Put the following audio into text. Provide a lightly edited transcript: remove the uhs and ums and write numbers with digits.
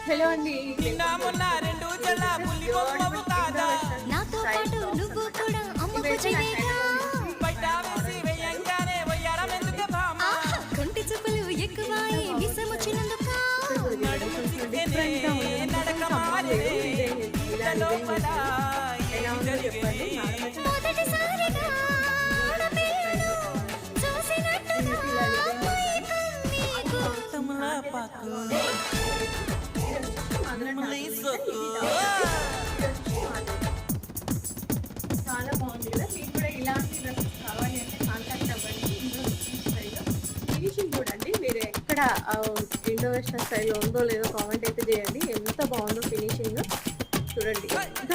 Hello అండి. నాతో పాటు నువ్వు కూడా అమ్మకు చెయ్యగా కొంటి చూపులు ఎక్కువాయి మిసముచ్చినందుక మొదటిసారిగా ఆడపిల్లను చూసినట్టుగా చాలా బాగుంది కదా. మీకు కూడా ఇలాంటి డ్రెస్సెస్ కావాలి అంటే కాంటాక్ట్ అవ్వండి. ఫినిషింగ్ కూడా అండి, మీరు ఎక్కడ ఇండో వెస్టర్న్ స్టైల్లో ఉందో లేదో కామెంట్ అయితే చేయండి. ఎంత బాగుందో ఫినిషింగ్ చూడండి. ఎంత